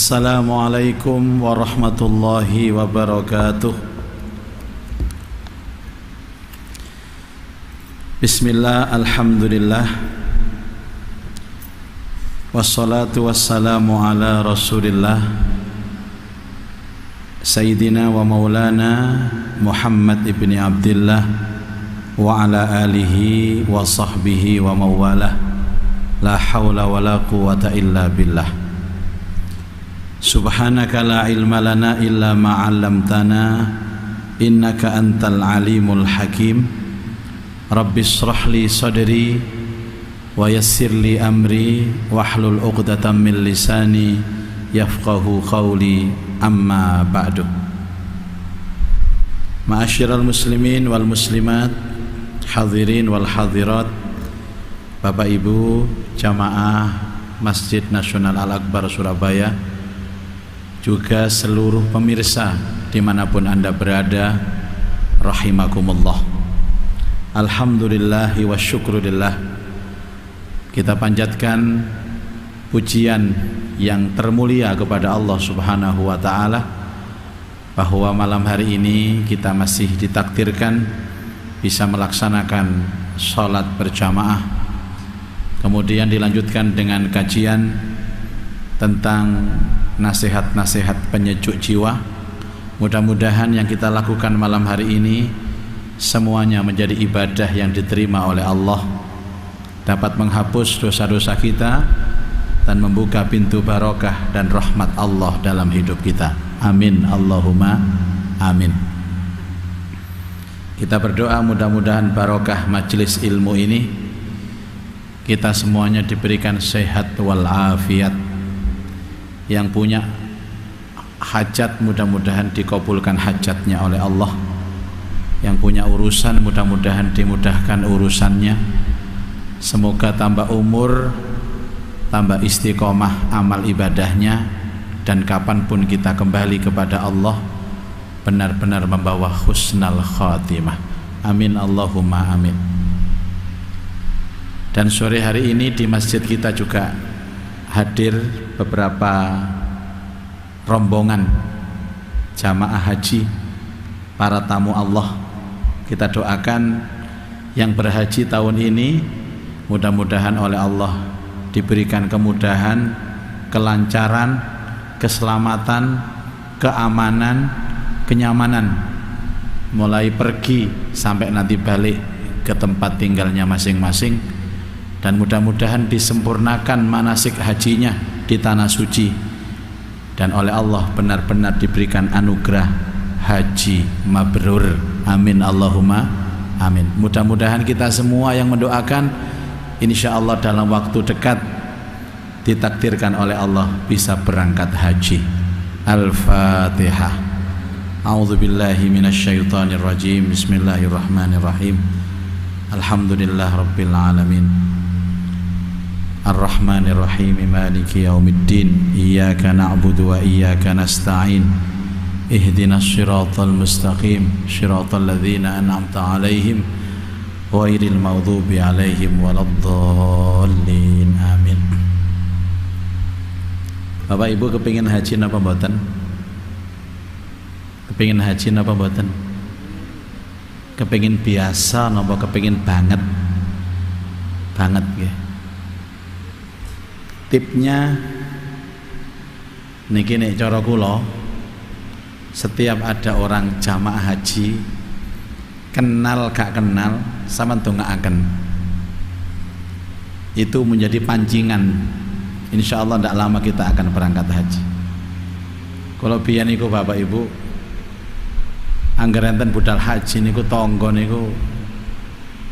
Assalamualaikum warahmatullahi wabarakatuh. Bismillah, alhamdulillah, wassalatu wassalamu ala rasulillah Sayyidina wa maulana Muhammad ibni Abdillah wa ala alihi wa sahbihi wa mawalah. La hawla wa la quwata illa billah. Subhanaka la ilma lana illa ma 'allamtana innaka antal alimul hakim. Rabbi shrah li sadri wa yassir li amri wahlul 'uqdatam min lisani yafqahu qawli, amma ba'du. Ma'asyiral muslimin wal muslimat, hadirin wal hadirat, Bapak Ibu jamaah Masjid Nasional Al-Akbar Surabaya, juga seluruh pemirsa dimanapun Anda berada, rahimakumullah. Alhamdulillahi wa syukurillah, kita panjatkan pujian yang termulia kepada Allah subhanahu wa ta'ala, bahwa malam hari ini kita masih ditakdirkan bisa melaksanakan sholat berjamaah, kemudian dilanjutkan dengan kajian tentang nasihat-nasihat penyejuk jiwa. Mudah-mudahan yang kita lakukan malam hari ini semuanya menjadi ibadah yang diterima oleh Allah, dapat menghapus dosa-dosa kita dan membuka pintu barokah dan rahmat Allah dalam hidup kita. Amin, Allahumma amin. Kita berdoa mudah-mudahan barokah majelis ilmu ini, kita semuanya diberikan sehat wal afiat. Yang punya hajat mudah-mudahan dikabulkan hajatnya oleh Allah. Yang punya urusan mudah-mudahan dimudahkan urusannya. Semoga tambah umur, tambah istiqomah amal ibadahnya, dan kapanpun kita kembali kepada Allah benar-benar membawa husnal khatimah. Amin, Allahumma amin. Dan sore hari ini di masjid kita juga hadir beberapa rombongan jamaah haji, para tamu Allah. Kita doakan yang berhaji tahun ini mudah-mudahan oleh Allah diberikan kemudahan, kelancaran, keselamatan, keamanan, kenyamanan, mulai pergi sampai nanti balik ke tempat tinggalnya masing-masing. Dan mudah-mudahan disempurnakan manasik hajinya di tanah suci, dan oleh Allah benar-benar diberikan anugerah haji mabrur. Amin, Allahumma amin. Mudah-mudahan kita semua yang mendoakan, insya Allah dalam waktu dekat ditakdirkan oleh Allah bisa berangkat haji. Al-Fatihah. A'udzubillahi minasyaitonirrajim. Bismillahirrahmanirrahim. Alhamdulillah rabbil alamin, Ar-Rahmanir-Rahim, Maliki yaumiddin. Iyyaka na'budu wa iyyaka nasta'in. Ihdinas siratal mustaqim, siratal ladzina an'amta 'alaihim ghairil maghdubi 'alaihim waladdallin. Amin. Bapak Ibu kepingin haji napa mboten? Kepingin haji napa mboten? Kepingin biasa napa kepingin banget? Banget nggih. Tipnya niki nek cara kula, setiap ada orang jamaah haji, kenal gak kenal sampean dongaaken, itu menjadi pancingan. Insya Allah tidak lama kita akan berangkat haji. Kalau biyen niku Bapak Ibu, angger enten budal haji niku tangga niku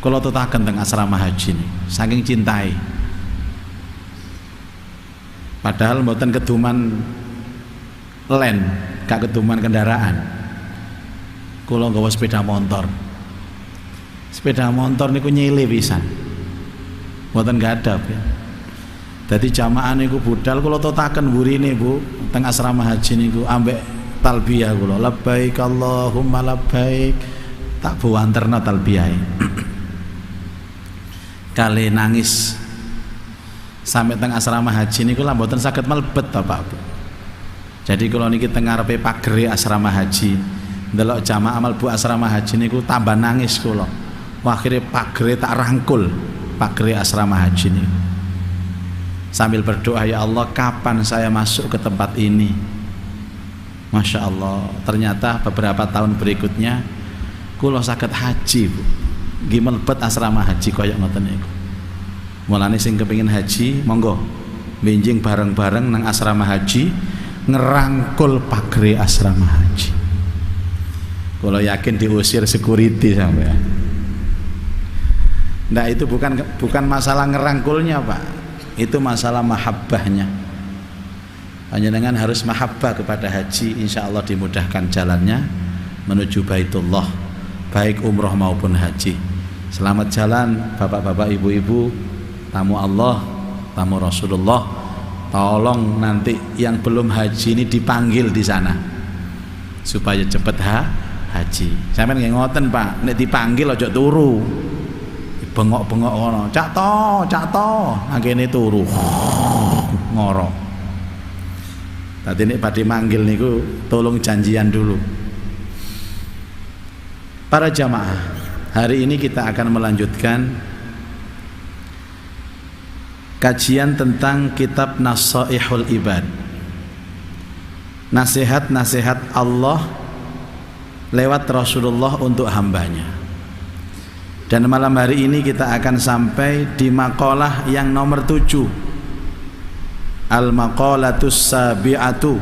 kula tetaken teng asrama haji niku saking cintai. Padahal mboten keduman len, gak keduman kendaraan. Kula nggawa sepeda motor. Sepeda motor niku nyile pisan. Mboten gadap ya. Dadi jamaah niku budal kula totaken burine Bu, teng asrama haji niku ambek talbiyah kula. Labbaik Allahumma labbaik. Tak buanterna talbiyahe. Kali nangis sampai teng asrama haji niku lah mboten saged melebet Bapak Bu. Jadi kalau niki teng ngarepe pagere asrama haji, ndelok jamaah mlebu asrama haji niku tambah nangis kula. Akhirnya pagere tak rangkul, pagere asrama haji niku. Sambil berdoa, ya Allah, kapan saya masuk ke tempat ini? Masya Allah, ternyata beberapa tahun berikutnya kula saged haji, Bu. Nggih mlebet asrama haji kaya ngoten niku. Mulane sing kepengin haji, monggo benjing bareng-bareng nang asrama haji, ngerangkul pagere asrama haji. Kalau yakin diusir security sampai. Nah itu bukan masalah ngerangkulnya, Pak. Itu masalah mahabbahnya. Panjenengan harus mahabbah kepada haji, insya Allah dimudahkan jalannya menuju Baitullah, baik umroh maupun haji. Selamat jalan bapak-bapak, ibu-ibu, tamu Allah, tamu Rasulullah. Tolong nanti yang belum haji ini dipanggil di sana supaya cepet haji. Sampeyan nggih ngoten, Pak, nek dipanggil aja turu. Bengok-bengok ngono. Cak to, angkene turu. Ngoro. Tadi nek badhe manggil niku tolong janjian dulu. Para jamaah, hari ini kita akan melanjutkan kajian tentang kitab Nasaihul Ibad, nasihat-nasihat Allah lewat Rasulullah untuk hambanya. Dan malam hari ini kita akan sampai di maqalah yang nomor 7, Al-Maqalatus Sabi'atu,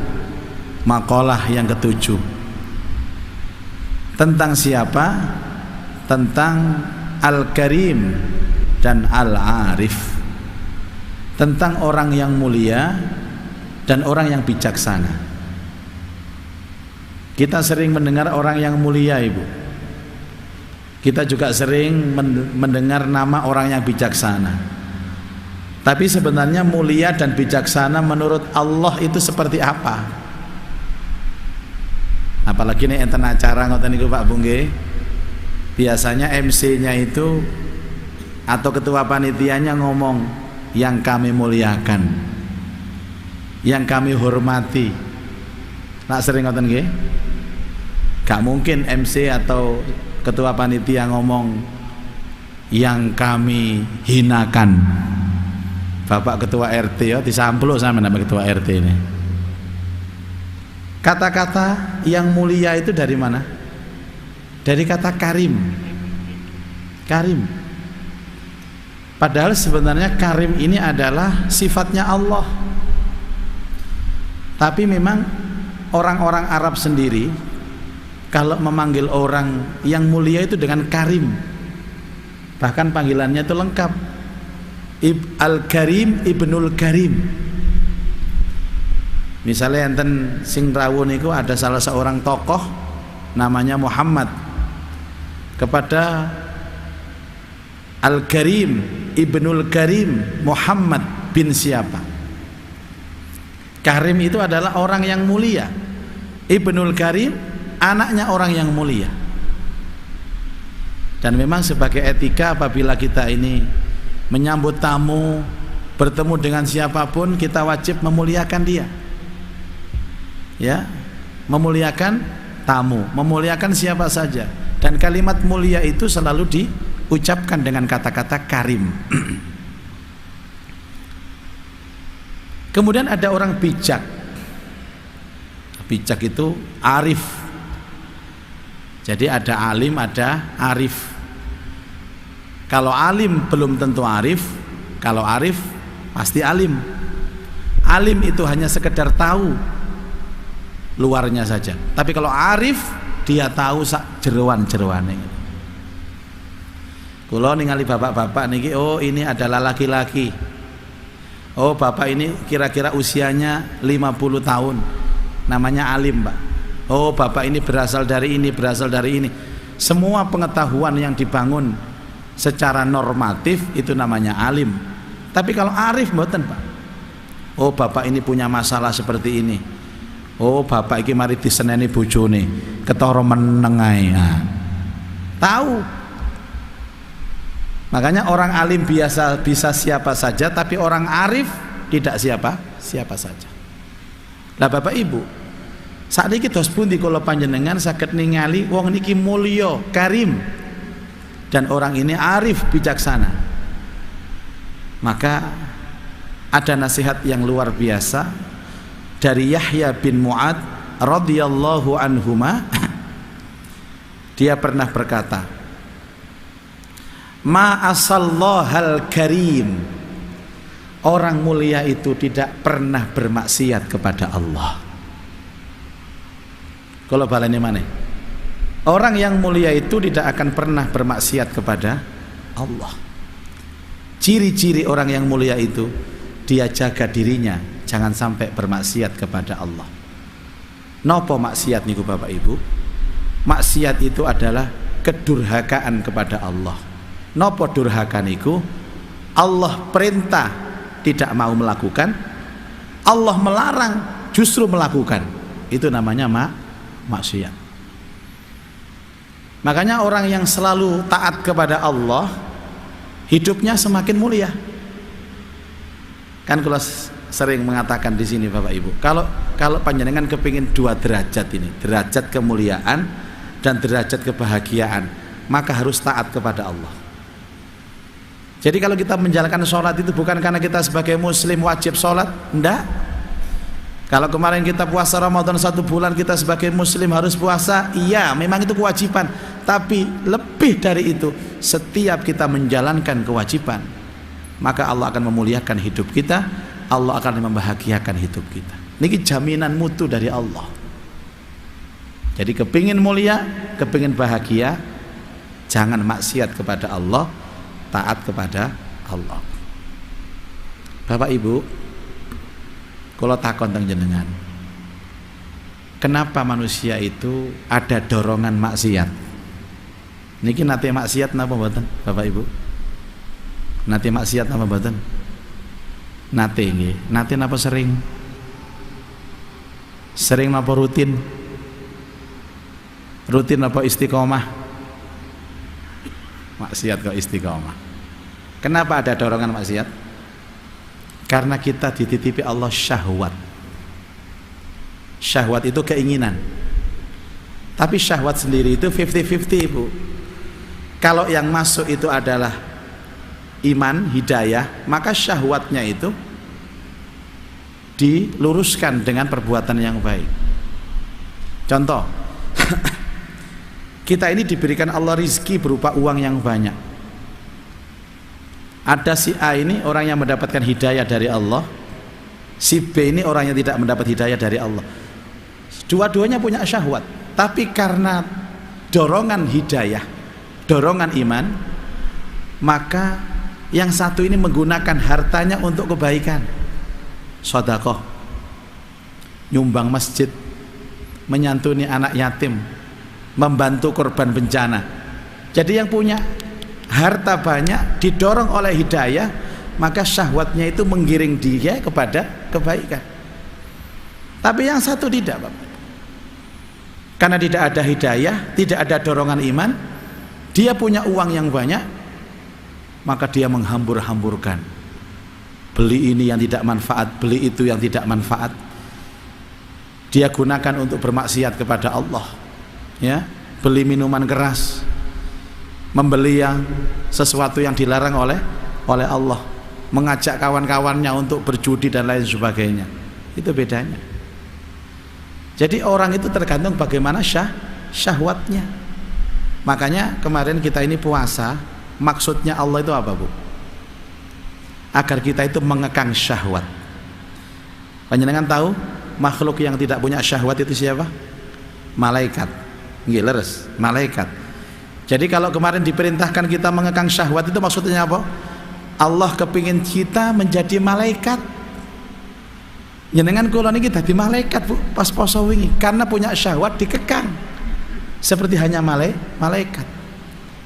maqalah yang ke-7. Tentang siapa? Tentang Al-Karim dan Al-Arif, tentang orang yang mulia dan orang yang bijaksana. Kita sering mendengar orang yang mulia, Ibu. Kita juga sering mendengar nama orang yang bijaksana. Tapi sebenarnya mulia dan bijaksana menurut Allah itu seperti apa? Apalagi nih enten acara ngoten niku Pak Bungge. Biasanya MC-nya itu atau ketua panitianya ngomong, yang kami muliakan, yang kami hormati. Nak sering ngoten nggih? Gak mungkin MC atau ketua panitia ngomong yang kami hinakan. Bapak ketua RT ya disampluk sama nama ketua RT ini. Kata-kata yang mulia itu dari mana? Dari kata karim. Karim. Padahal sebenarnya karim ini adalah sifatnya Allah. Tapi memang orang-orang Arab sendiri kalau memanggil orang yang mulia itu dengan karim. Bahkan panggilannya itu lengkap, Al-Karim Ibnul Karim. Misalnya enten sing rawuh niku ada salah seorang tokoh namanya Muhammad, kepada Al-Karim Ibnul Karim Muhammad bin siapa? Karim itu adalah orang yang mulia. Ibnul Karim anaknya orang yang mulia. Dan memang sebagai etika apabila kita ini menyambut tamu, bertemu dengan siapapun, kita wajib memuliakan dia. Ya, memuliakan tamu, memuliakan siapa saja. Dan kalimat mulia itu selalu diucapkan dengan kata-kata karim. Kemudian ada orang bijak. Bijak itu arif. Jadi ada alim, ada arif. Kalau alim belum tentu arif, kalau arif pasti alim. Alim itu hanya sekedar tahu luarnya saja. Tapi kalau arif, dia tahu sak jeroan-jeroane. Kula ningali bapak-bapak niki, oh ini adalah laki-laki. Oh bapak ini kira-kira usianya 50 tahun. Namanya alim, Pak. Oh bapak ini berasal dari ini, berasal dari ini. Semua pengetahuan yang dibangun secara normatif itu namanya alim. Tapi kalau arif mboten, Pak. Oh bapak ini punya masalah seperti ini. Oh bapak iki mari diseneni bojone, ketara meneng ae. Nah, tahu. Makanya orang alim biasa bisa siapa saja, tapi orang arif tidak siapa saja. Lah Bapak Ibu, Sakniki dos pundi kula panjenengan saged ningali wong niki mulya, karim, dan orang ini arif, bijaksana. Maka ada nasihat yang luar biasa dari Yahya bin Mu'ad radhiyallahu anhuma. Dia pernah berkata, ma asallahal karim, orang mulia itu tidak pernah bermaksiat kepada Allah. Kalau balane mana? Orang yang mulia itu tidak akan pernah bermaksiat kepada Allah. Ciri-ciri orang yang mulia itu, dia jaga dirinya jangan sampai bermaksiat kepada Allah. Nopo maksiat niku Bapak Ibu? Maksiat itu adalah kedurhakaan kepada Allah. Nopo durhaka niku? Allah perintah tidak mau melakukan, Allah melarang justru melakukan. Itu namanya maksiat. Makanya orang yang selalu taat kepada Allah, hidupnya semakin mulia. Kan kalau sering mengatakan di sini Bapak Ibu, kalau panjenengan kepingin 2 derajat ini, derajat kemuliaan dan derajat kebahagiaan, maka harus taat kepada Allah. Jadi kalau kita menjalankan sholat itu bukan karena kita sebagai muslim wajib sholat, enggak. Kalau kemarin kita puasa Ramadan 1 bulan, kita sebagai muslim harus puasa, iya memang itu kewajiban. Tapi lebih dari itu, setiap kita menjalankan kewajiban, maka Allah akan memuliakan hidup kita, Allah akan membahagiakan hidup kita. Ini jaminan mutu dari Allah. Jadi kepingin mulia, kepingin bahagia, jangan maksiat kepada Allah, taat kepada Allah. Bapak Ibu, kalau takon teng jenengan, kenapa manusia itu ada dorongan maksiat? Niki nate maksiat napa mboten, Bapak Ibu? Nate maksiat napa mboten? Nate nggih. Nate napa sering? Sering napa rutin? Rutin napa istiqomah? Maksiat kok istiqomah. Kenapa ada dorongan maksiat? Karena kita dititipi Allah syahwat. Syahwat itu keinginan. Tapi syahwat sendiri itu 50-50 Ibu. Kalau yang masuk itu adalah iman, hidayah, maka syahwatnya itu diluruskan dengan perbuatan yang baik. Contoh, kita ini diberikan Allah rizki berupa uang yang banyak. Ada si A ini orang yang mendapatkan hidayah dari Allah, si B ini orang yang tidak mendapat hidayah dari Allah. Dua-duanya punya syahwat, tapi karena dorongan hidayah, dorongan iman, maka yang satu ini menggunakan hartanya untuk kebaikan, sedekah, nyumbang masjid, menyantuni anak yatim, membantu korban bencana. Jadi yang punya harta banyak didorong oleh hidayah, maka syahwatnya itu menggiring dia kepada kebaikan. Tapi yang satu tidak, Bapak. Karena tidak ada hidayah, tidak ada dorongan iman, dia punya uang yang banyak, maka dia menghambur-hamburkan. Beli ini yang tidak manfaat, beli itu yang tidak manfaat. Dia gunakan untuk bermaksiat kepada Allah. Ya, beli minuman keras, membeli yang sesuatu yang dilarang oleh Allah, mengajak kawan-kawannya untuk berjudi dan lain sebagainya. Itu bedanya. Jadi orang itu tergantung bagaimana syahwatnya. Makanya kemarin kita ini puasa, maksudnya Allah itu apa, Bu? Agar kita itu mengekang syahwat. Panjenengan tahu makhluk yang tidak punya syahwat itu siapa? Malaikat. Nggih leres, malaikat. Jadi kalau kemarin diperintahkan kita mengekang syahwat itu maksudnya apa? Allah kepingin kita menjadi malaikat. Jenengan kula niki dadi malaikat, Bu, pas poso wingi karena punya syahwat dikekang. Seperti hanya malaikat.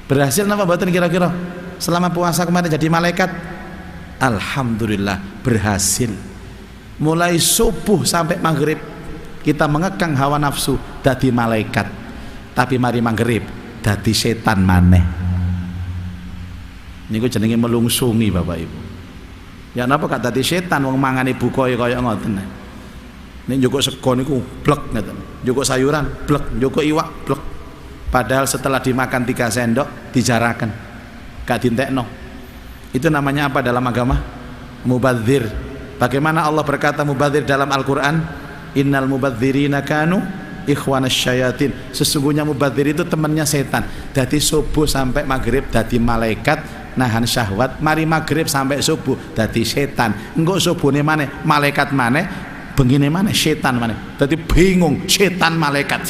Berhasil napa mboten kira-kira? Selama puasa kemarin jadi malaikat? Alhamdulillah berhasil. Mulai subuh sampai maghrib kita mengekang hawa nafsu dadi malaikat. Tapi mari maghrib dadi setan maneh. Niku jenenge melungsungi Bapak Ibu. Ya napa gak dadi setan wong mangane bukoe kaya ngoten. Nek njukuk sego niku blek ngeten. Njukuk sayuran blek, njukuk iwak blek. Padahal setelah dimakan 3 sendok dijarakan. Gak dintekno. Itu namanya apa dalam agama? Mubadzir. Bagaimana Allah berkata mubadzir dalam Al-Qur'an? Innal mubadzirina kanu ikhwanas syayatin. Sesungguhnya mubadzir itu temannya setan. Dadi subuh sampai maghrib dadi malaikat nahan syahwat, mari maghrib sampai subuh dadi setan. Engko subuhne maneh malaikat maneh, bengine maneh setan maneh. Dadi bingung, setan malaikat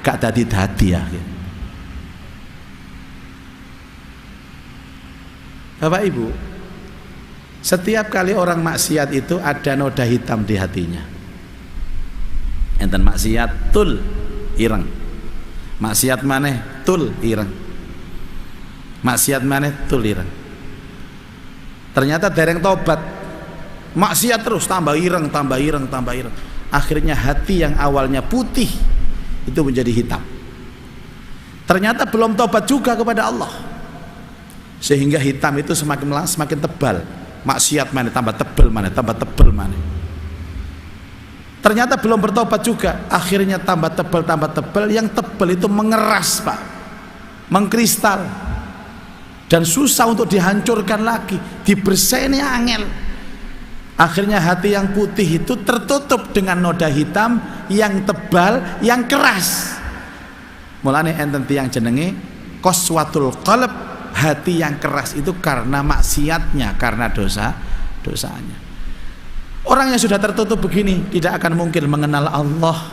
gak dadi ya. Bapak Ibu, setiap kali orang maksiat itu ada noda hitam di hatinya. Enten maksiat tul ireng, maksiat maneh tul ireng, maksiat maneh tul ireng. Ternyata dereng tobat, maksiat terus tambah ireng. Akhirnya hati yang awalnya putih itu menjadi hitam. Ternyata belum tobat juga kepada Allah, sehingga hitam itu semakin tebal. Maksiat mana tambah tebal mana. Ternyata belum bertobat juga, akhirnya tambah tebal. Yang tebal itu mengeras Pak, mengkristal, dan susah untuk dihancurkan lagi, dibersihnya angel. Akhirnya hati yang putih itu tertutup dengan noda hitam yang tebal, yang keras. Mulane enten tiyang jenenge qaswatul qalb, hati yang keras itu karena maksiatnya, karena dosanya. Orang yang sudah tertutup begini tidak akan mungkin mengenal Allah.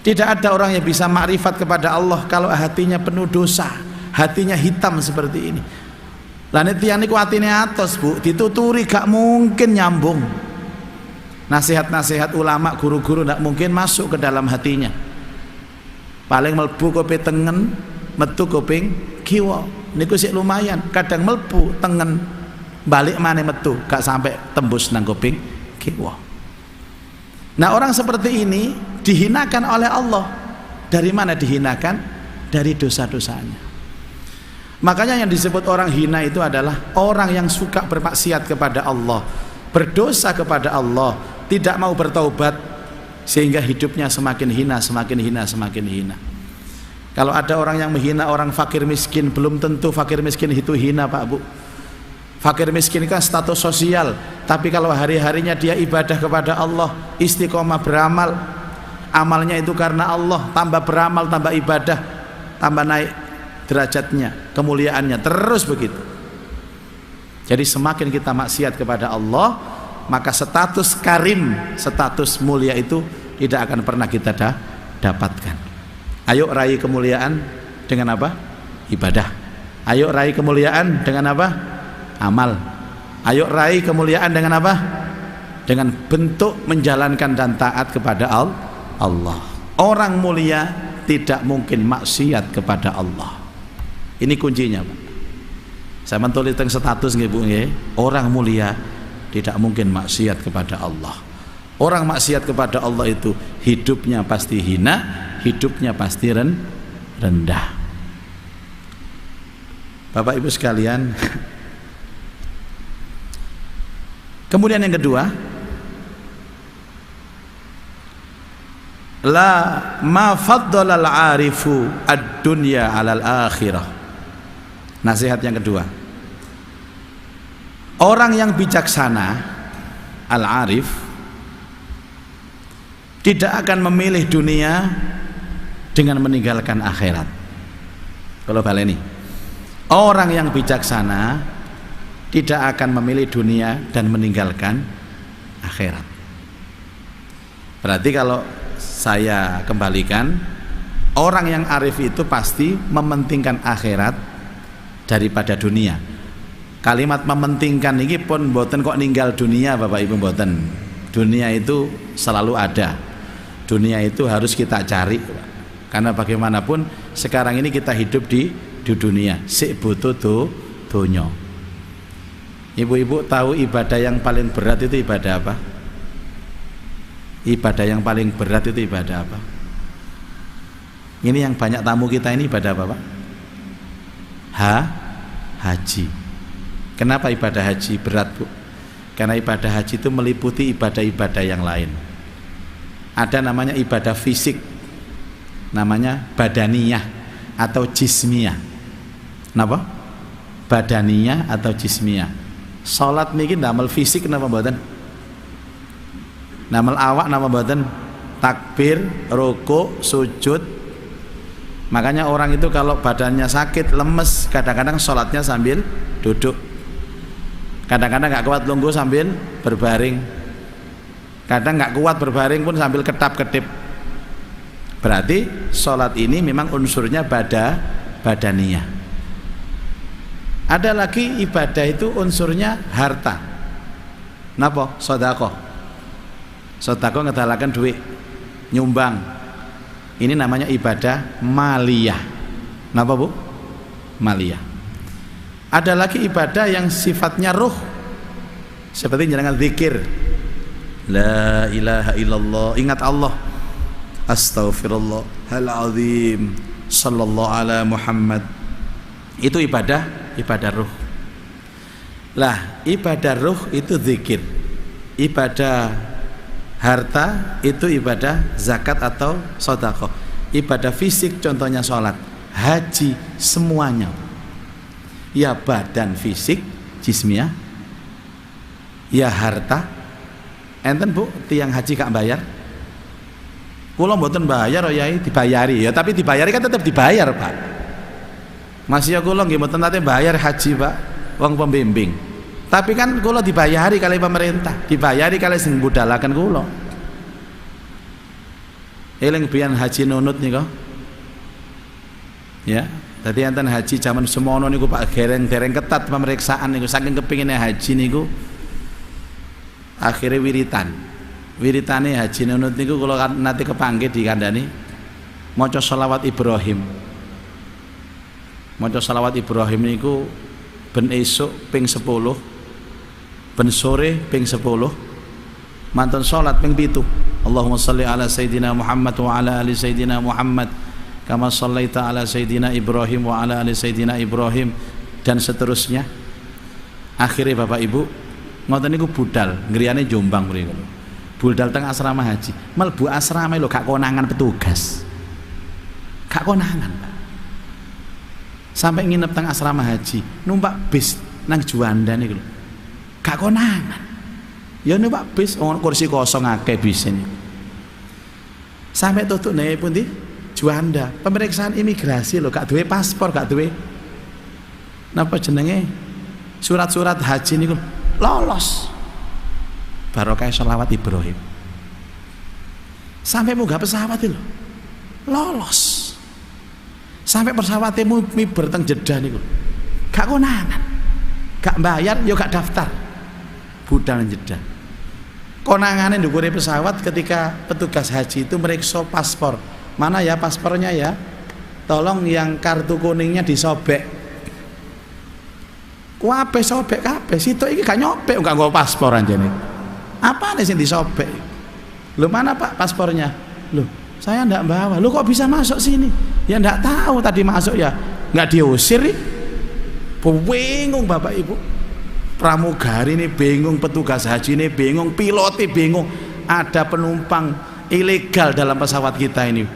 Tidak ada orang yang bisa makrifat kepada Allah kalau hatinya penuh dosa, hatinya hitam seperti ini. Lah nek tiyang niku atine atos, Bu, dituturi gak mungkin nyambung. Nasihat-nasihat ulama, guru-guru gak mungkin masuk ke dalam hatinya. Paling mlebu kuping tengen, metu kuping kiwa. Niku sik lumayan, kadang mlebu tengen, balik maneh metu, gak sampai tembus nang kuping kiwa. Nah, orang seperti ini dihinakan oleh Allah. Dari mana dihinakan? Dari dosa-dosanya. Makanya yang disebut orang hina itu adalah orang yang suka bermaksiat kepada Allah, berdosa kepada Allah, tidak mau bertaubat, sehingga hidupnya semakin hina. Kalau ada orang yang menghina orang fakir miskin, belum tentu fakir miskin itu hina Pak Bu. Fakir miskin kan status sosial, tapi kalau hari-harinya dia ibadah kepada Allah, istiqomah beramal, amalnya itu karena Allah, tambah beramal, tambah ibadah, tambah naik derajatnya, kemuliaannya, terus begitu. Jadi semakin kita maksiat kepada Allah, maka status karim, status mulia itu tidak akan pernah kita dapatkan. Ayo raih kemuliaan dengan apa? Ibadah. Ayo raih kemuliaan dengan apa? Amal. Ayo raih kemuliaan dengan apa? Dengan bentuk menjalankan dan taat kepada Allah. Orang mulia tidak mungkin maksiat kepada Allah. Ini kuncinya Pak. Saya menulis tentang status nggih Bu nggih. Orang mulia tidak mungkin maksiat kepada Allah. Orang maksiat kepada Allah itu hidupnya pasti hina, hidupnya pasti rendah. Bapak Ibu sekalian, kemudian yang kedua, la ma faddala al-arifu ad-dunya 'alal akhirah. Nasihat yang kedua, orang yang bijaksana, al-arif, tidak akan memilih dunia dengan meninggalkan akhirat. Kalau baleni, orang yang bijaksana tidak akan memilih dunia dan meninggalkan akhirat. Berarti kalau saya kembalikan, orang yang arif itu pasti mementingkan akhirat daripada dunia. Kalimat mementingkan ini pun mboten kok ninggal dunia Bapak Ibu, mboten. Dunia itu selalu ada. Dunia itu harus kita cari. Karena bagaimanapun sekarang ini kita hidup di dunia. Sik butuh donya. Ibu-ibu tahu ibadah yang paling berat itu ibadah apa? Ibadah yang paling berat itu ibadah apa? Ini yang banyak tamu kita ini ibadah apa Pak? Haji. Kenapa ibadah haji berat Bu? Karena ibadah haji itu meliputi ibadah-ibadah yang lain. Ada namanya ibadah fisik, namanya badaniyah atau jismiyah. Napa? Badaniyah atau jismiyah. Salat niki damel fisik napa mboten? Damel awak napa mboten? Takbir, rukuk, sujud. Makanya orang itu kalau badannya sakit, lemes, kadang-kadang sholatnya sambil duduk, kadang-kadang nggak kuat lungguh sambil berbaring, kadang nggak kuat berbaring pun sambil ketap-ketip. Berarti sholat ini memang unsurnya badaniyah. Ada lagi ibadah itu unsurnya harta. Napa? Sedekah. Sedekah ngedalaken duit, nyumbang. Ini namanya ibadah maliyah. Napa Bu? Maliyah. Ada lagi ibadah yang sifatnya ruh, seperti jenengan zikir, la ilaha illallah, ingat Allah, astaghfirullahaladzim, sallallahu ala Muhammad. Itu ibadah ruh. Lah, ibadah ruh itu zikir. Ibadah harta itu ibadah zakat atau sedekah. Ibadah fisik contohnya sholat, haji, semuanya. Ya badan fisik, jismiyah. Ya harta. Enten Bu, tiang haji gak bayar? Kula mboten bayar ya, dibayari ya, tapi dibayari kan tetap dibayar Pak. Masih ya kula nggih mboten nate bayar haji Pak, wong pembimbing. Tapi kan kula dibayari kali pemerintah, dibayari kali sing budalaken kula. Eling biyen haji nunut niku. Ya, dadi enten haji zaman semono niku Pak, dereng ketat pemeriksaan niku, saking kepingine haji niku. Akhirnya wiritane haji nunut niku kula nate kepanggih dikandani maca sholawat Ibrahim. Maca sholawat Ibrahim niku ben esuk ping 10, ben sore ping 10, mantun salat ping 7. Allahumma shalli ala sayyidina Muhammad wa ala ali sayyidina Muhammad kama shallaita ala sayyidina Ibrahim wa ala ali sayyidina Ibrahim, dan seterusnya. Akhirnya Bapak Ibu ngoten niku budal ngriyane Jombang mriku. Budal teng asrama haji. Mlebu asrama lho gak konangan petugas. Gak konangan, Pak. Sampai nginep teng asrama haji, numpak bis nang Juanda niku lho. Gak konangan. Ya numpak bis, kursi kosong akeh bis ini. Sampai tutuk nih pundi Juanda, pemeriksaan imigrasi lho, gak duwe paspor, gak duwe napa jenenge surat-surat haji niku lolos. Barokah sholawat Ibrahim. Sampai munggah pesawat lho, lolos. Sampai pesawatnya miber teng Jeddah niku. Gak konangan. Gak bayar, yo gak daftar. Budal Jeddah. Konangane ndukure pesawat ketika petugas haji itu meriksa paspor. Mana ya paspornya ya? Tolong yang kartu kuningnya disobek. Kuape sobek kabeh, situ iki gak nyobek, gak nggawa paspor anjene. Apane sing disobek? Lho mana Pak paspornya? Loh, saya ndak bawa. Lu kok bisa masuk sini? Ya ndak tahu tadi masuk ya. Nggak diusir nih. Bingung Bapak Ibu. Pramugari ini bingung, petugas haji ini bingung, pilotnya bingung. Ada penumpang ilegal dalam pesawat kita ini.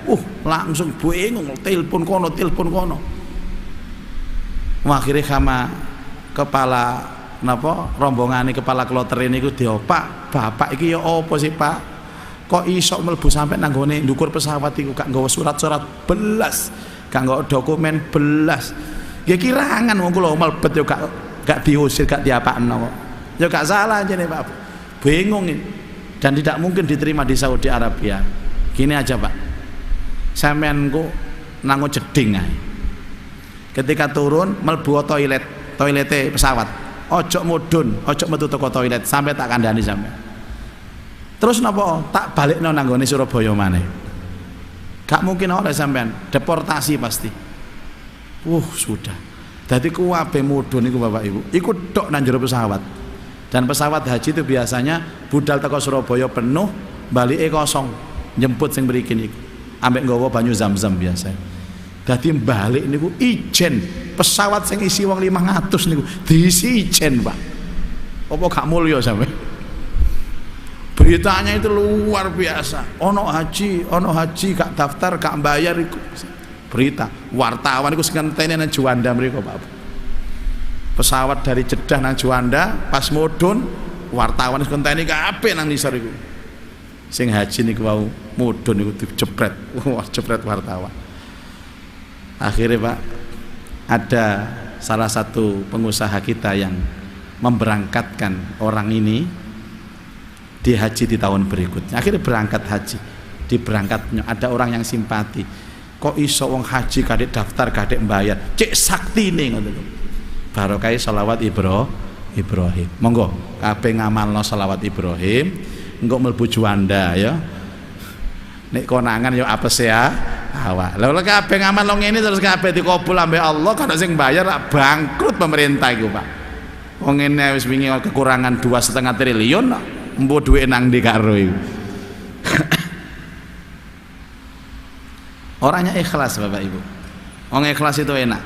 Langsung bingung, telepon kono. Akhirnya sama kepala napa rombongan kepala kloter ini ku dia, Pak, Bapak iki ya apa sih Pak? Kok iso mlebu sampai nang gone ndukur pesawat iku gak nggawa surat-surat belas, gak nggawa dokumen belas. Ya kirangan wong kula mlebet yo gak diusir, gak diapakno kok. Ya gak salah jane Pak. Bingung ini. Dan tidak mungkin diterima di Saudi Arabia. Gini aja Pak. Sampean ku nango jeding ae. Ketika turun mlebu toilete pesawat. Ojo mudun, ojo metu toko toilet sampai tak kandhani sampe. Terus napa tak balikno nang nggone Surabaya maneh. Gak mungkin oleh sampean, deportasi pasti. Sudah. Dadi kuwabe mudun niku Bapak Ibu. Iku tok nang jero pesawat. Dan pesawat haji itu biasanya budal teko Surabaya penuh, balike kosong. Jemput sing mriki niku. Ambek nggawa banyu Zam-Zam biasa. Dadi balik niku ijen pesawat sing isi wong 500 niku diisi ijen Pak. Apa gak mulya sampe? beritanya itu luar biasa. Ono haji gak daftar, gak bayar iku. Berita wartawan iku sing ngenteni nang Juanda mriku, Pak. Pesawat dari Jeddah nang Juanda pas mudhun wartawan wis ngenteni kabeh nang ngisor iku. Sing haji niku wau mudhun niku dijepret. Wah, jepret wartawan. Akhirnya, Pak, ada salah satu pengusaha kita yang memberangkatkan orang ini di haji di tahun berikutnya. Akhirnya berangkat haji. Di berangkatnya ada orang yang simpati. Kok iso wong haji kadek daftar kadek mbayar, cek saktine ngono lho. Barokah selawat Ibrahim. Monggo kabeh ngamalno selawat Ibrahim, engko mlebu Juanda ya. Nek konangan ya apes ya awak. Lha kabeh ngamalno ngene terus kabeh dikabul ambek Allah, kan sing bayar bangkrut pemerintah iku, Pak. Wong ngene wis wingi kekurangan 2,5 triliun, mbok dhuwit nang ndi karo iku. Orangnya ikhlas, Bapak Ibu. Orang ikhlas itu enak.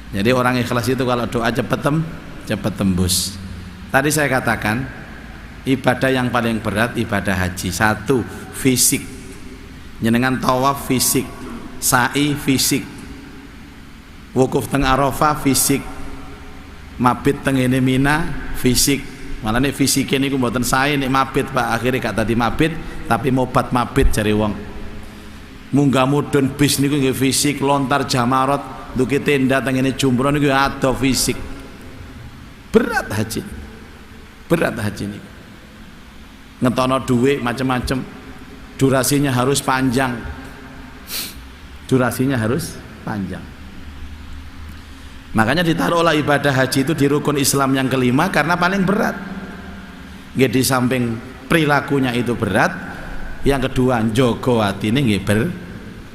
Jadi orang ikhlas itu kalau doa cepat tembus. Tadi saya katakan ibadah yang paling berat ibadah haji. 1, fisik. Jenengan tawaf fisik, sa'i fisik, wukuf teng Arafah fisik, mabit teng ngene Mina fisik. Malah nek fisike niku mboten sae nek mabit, Pak. Akhire gak tadi mabit tapi mobat mabit jare wong. Munggah mudhun bis niku nggih fisik, lontar jamarot, duki tenda teng ngene jumroh niku ado fisik. Berat haji niku. Ngetono dhuwit macam-macam. Durasinya harus panjang. Makanya ditaruhlah ibadah haji itu di rukun Islam yang kelima karena paling berat. Nggih, di samping perilakunya itu berat, yang kedua njogo atine nggih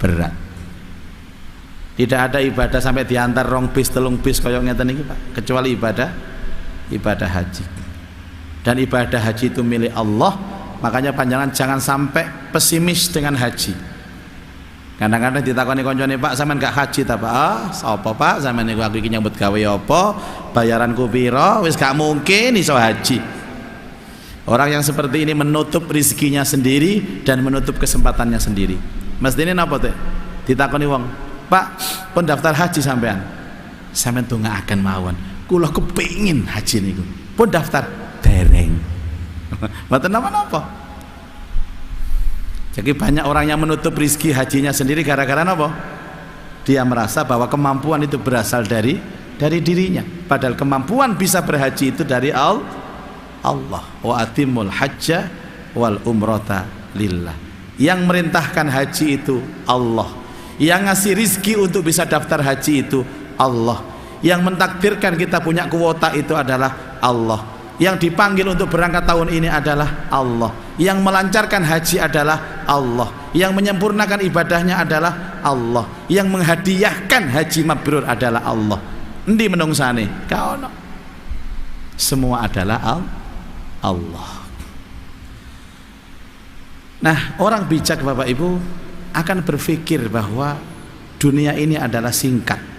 berat. Tidak ada ibadah sampai diantar rong bis telung bis kaya ngeten iki, Pak, kecuali ibadah haji. Dan ibadah haji itu milik Allah. Makanya panjangan jangan sampai pesimis dengan haji. Kadang-kadang ditakoni koncone, Pak, sampean gak haji ta, Pak? Ah, sapa, Pak? Sampean niku aku iki nyambut gawe apa? Bayaranku pira? Wis gak mungkin iso haji. Orang yang seperti ini menutup rizkinya sendiri dan menutup kesempatannya sendiri. Mestine napa teh? Ditakoni wong, "Pak, pun daftar haji sampean?" Sampean tungaaken mawon. Kula kepengin haji niku. Pun daftar dereng. Mboten napa-napa. Jadi banyak orang yang menutup rizki hajinya sendiri gara-gara apa? Dia merasa bahwa kemampuan itu berasal dari dirinya. Padahal kemampuan bisa berhaji itu dari Allah. Wa atimul hajja wal umrata lillah. Yang merintahkan haji itu Allah. Yang ngasih rizki untuk bisa daftar haji itu Allah. Yang mentakdirkan kita punya kuota itu adalah Allah. Yang dipanggil untuk berangkat tahun ini adalah Allah. Yang melancarkan haji adalah Allah. Yang menyempurnakan ibadahnya adalah Allah. Yang menghadiahkan haji mabrur adalah Allah. Endi menungsane? Kaono. Semua adalah Allah. Nah, orang bijak, Bapak Ibu, akan berpikir bahwa dunia ini adalah singkat.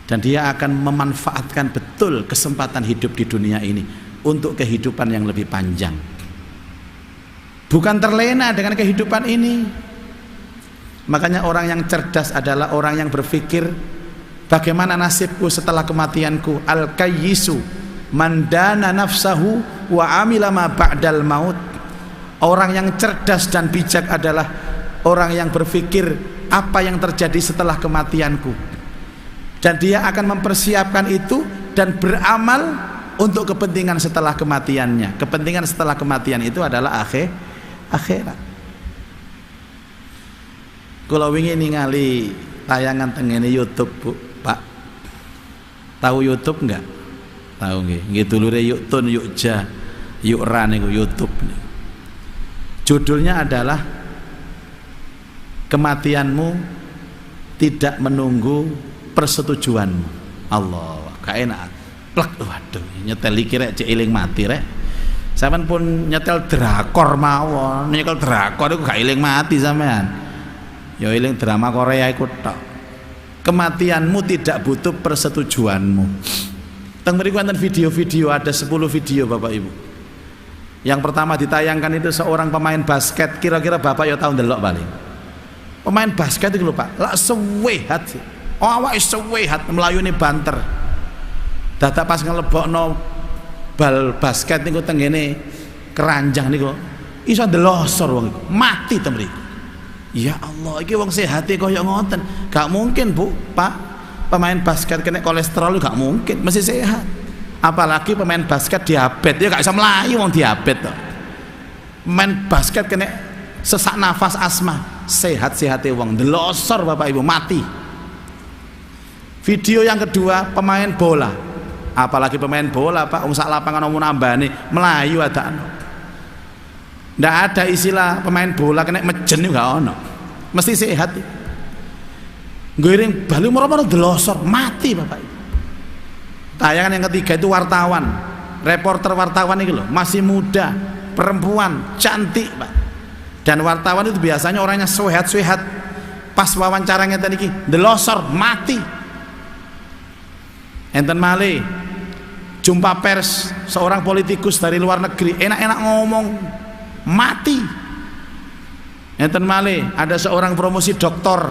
Dan dia akan memanfaatkan betul kesempatan hidup di dunia ini untuk kehidupan yang lebih panjang. Bukan terlena dengan kehidupan ini. Makanya orang yang cerdas adalah orang yang berpikir, bagaimana nasibku setelah kematianku? Al-kayyisu man dana nafsahu wa amila ma ba'dal maut. Orang yang cerdas dan bijak adalah orang yang berpikir apa yang terjadi setelah kematianku. Dan dia akan mempersiapkan itu dan beramal untuk kepentingan setelah kematiannya. Kepentingan setelah kematian itu adalah akhirat. Kalau ingin ningali tayangan tengene YouTube, Bu, Pak. Tahu YouTube enggak? Tahu nggih. Nggih dulure yuk tun yuk ja yuk ra niku YouTube. Judulnya adalah kematianmu tidak menunggu persetujuanmu. Allah, gak enak. Plek, waduh, nyetel iki rek cek eling mati rek. Sampeyan pun nyetel drakor mawon, nyetel drakor iku gak eling mati sampean. Ya eling drama Korea iku tok. Kematianmu tidak butuh persetujuanmu. Teng mriku wonten video-video, ada 10 video Bapak Ibu. Yang pertama ditayangkan itu seorang pemain basket, kira-kira Bapak ya tahu ndelok balik. Pemain basket itu lho Pak, lak sewehat. Oh awake sewehat melayuni banter. Dadak pas ngelebokno bal basket niku tenggene keranjang niku iso ndelosor wong iku, mati ta mriku. Ya Allah, iki wong sehate kaya ngoten. Gak mungkin, Bu, Pak. Pemain basket kena kolesterol gak mungkin, mesti sehat. Apalagi pemain basket diabetes, ya gak bisa melayu wong diabetes toh. Pemain basket kena sesak nafas asma, sehat-sehate wong ndelosor Bapak Ibu, mati. Video yang kedua, pemain bola. Apalagi pemain bola Pak, sak lapangan omong nambane melayu ada anu. Nggak ada istilah pemain bola kena mejen juga ono, mesti sehat. Giring balu moro-moro delosor mati Bapak Ibu. Tayangan yang ketiga itu wartawan, reporter wartawan itu loh, masih muda, perempuan, cantik Pak. Dan wartawan itu biasanya orangnya sehat-sehat. Pas wawancaranya tadi ki delosor mati. Enten malih jumpa pers seorang politikus dari luar negeri, enak-enak ngomong mati. Enten malih ada seorang promosi doktor,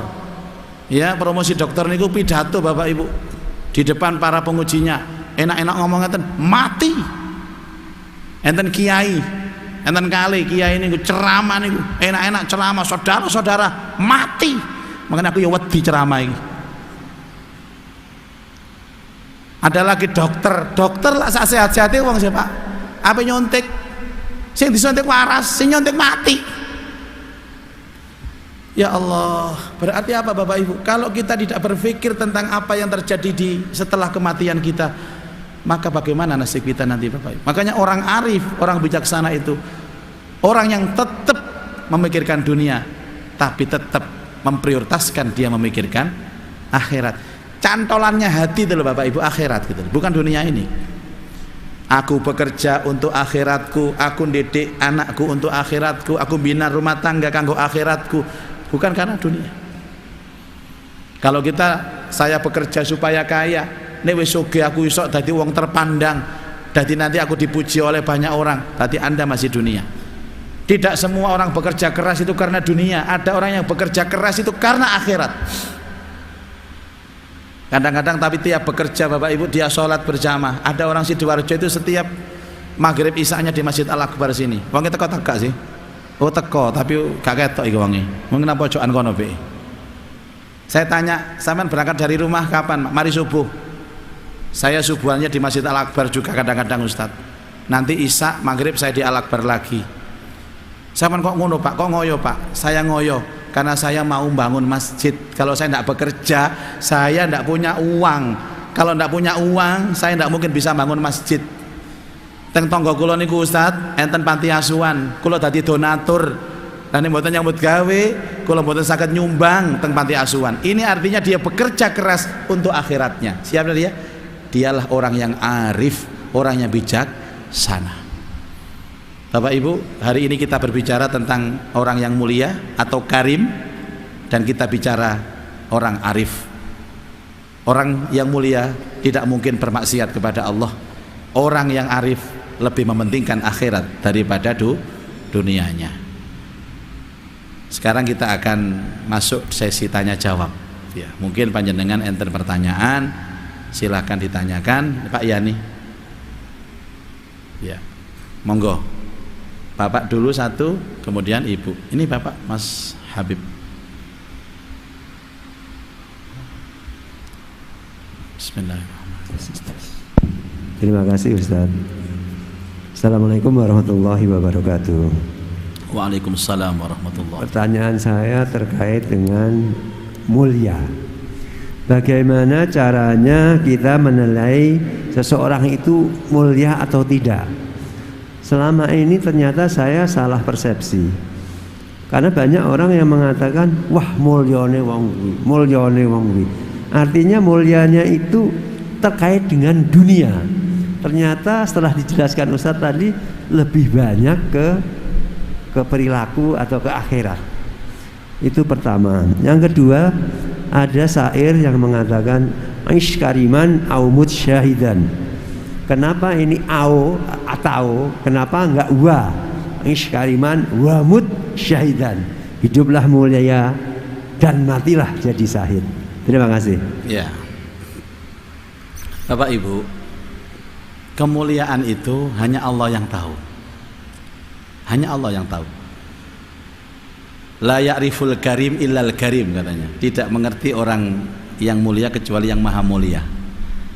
ya promosi dokter niku pidato Bapak Ibu di depan para pengujinya, enak-enak ngomong enten mati. Enten kiai, enten kali kiai niku ceramah niku enak-enak ceramah, saudara-saudara mati. Makanya aku ya wedi ceramah iki. Ada lagi dokter lah sehat-sehatnya wong siapa? Apa nyontek? Sing disuntik waras, sing nyontek mati. Ya Allah, berarti apa Bapak Ibu? Kalau kita tidak berpikir tentang apa yang terjadi setelah kematian kita, maka bagaimana nasib kita nanti Bapak Ibu? Makanya orang arif, orang bijaksana itu orang yang tetap memikirkan dunia, tapi tetap memprioritaskan dia memikirkan akhirat. Cantolannya hati itu loh Bapak Ibu, akhirat gitu, bukan dunia ini. Aku bekerja untuk akhiratku, aku didik anakku untuk akhiratku, aku bina rumah tangga kanggo akhiratku, bukan karena dunia. Kalau saya bekerja supaya kaya, nek wis sugih aku iso dadi wong terpandang, dadi nanti aku dipuji oleh banyak orang, berarti Anda masih dunia. Tidak semua orang bekerja keras itu karena dunia, ada orang yang bekerja keras itu karena akhirat. Kadang-kadang tapi tiap bekerja Bapak Ibu dia sholat berjamaah. Ada orang Sidoarjo itu setiap maghrib isanya di Masjid Al-Akbar sini. Wongnya teko tegak sih. Oh teko tapi gak ketok iki wonge. Mungkin apa pojokan kono be. Saya tanya, sampean berangkat dari rumah kapan? Mari subuh. Saya subuhannya di Masjid Al-Akbar juga kadang-kadang Ustaz. Nanti isya maghrib saya di Al-Akbar lagi. Sampean kok ngono Pak? Kok ngoyo Pak? Saya ngoyo karena saya mau bangun masjid. Kalau saya tidak bekerja, saya tidak punya uang. Kalau tidak punya uang, saya tidak mungkin bisa bangun masjid. Teng tonggo kula niku Ustaz, enten panti asuhan. Kula dadi donatur. Dan mboten nyambut gawe, kula mboten saged nyumbang teng panti asuhan. Ini artinya dia bekerja keras untuk akhiratnya. Siapa dia? Dialah orang yang arif, orang yang bijaksana. Bapak Ibu, hari ini kita berbicara tentang orang yang mulia atau karim, dan kita bicara orang arif. Orang yang mulia tidak mungkin bermaksiat kepada Allah. Orang yang arif lebih mementingkan akhirat daripada dunianya. Sekarang kita akan masuk sesi tanya jawab. Ya, mungkin panjenengan enten pertanyaan, silahkan ditanyakan Pak Yani. Ya, monggo. Bapak dulu satu, kemudian Ibu. Ini Bapak Mas Habib. Bismillahirrahmanirrahim. Terima kasih Ustaz. Assalamualaikum warahmatullahi wabarakatuh. Waalaikumsalam warahmatullahi wabarakatuh. Pertanyaan saya terkait dengan mulia. Bagaimana caranya kita menilai seseorang itu mulia atau tidak? Selama ini ternyata saya salah persepsi. Karena banyak orang yang mengatakan, wah mulyane wong kuwi, mulyane wong kuwi. Artinya mulianya itu terkait dengan dunia. Ternyata setelah dijelaskan Ustaz tadi lebih banyak ke perilaku atau ke akhirat. Itu pertama. Yang kedua, ada syair yang mengatakan aish kariman au mut syahidan. Kenapa ini au atau kenapa enggak wa? Ish kariman wa mut syahidan. Hiduplah mulia dan matilah jadi syahid. Terima kasih. Ya. Bapak Ibu, kemuliaan itu hanya Allah yang tahu. Hanya Allah yang tahu. La ya'riful karim illal karim katanya. Tidak mengerti orang yang mulia kecuali yang maha mulia.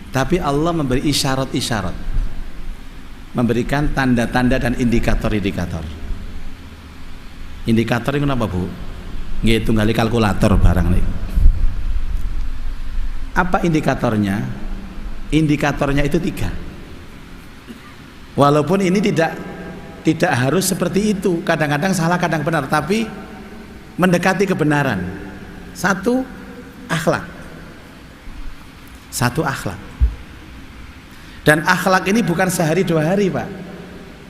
Tapi Allah memberi isyarat-isyarat, memberikan tanda-tanda dan indikator-indikator. Indikator itu apa Bu? Ngitung kali kalkulator barang nih. Apa indikatornya? Indikatornya itu 3. Walaupun ini tidak harus seperti itu. Kadang-kadang salah, kadang benar, tapi mendekati kebenaran. 1, akhlak. 1, akhlak. Dan akhlak ini bukan sehari 2 hari Pak.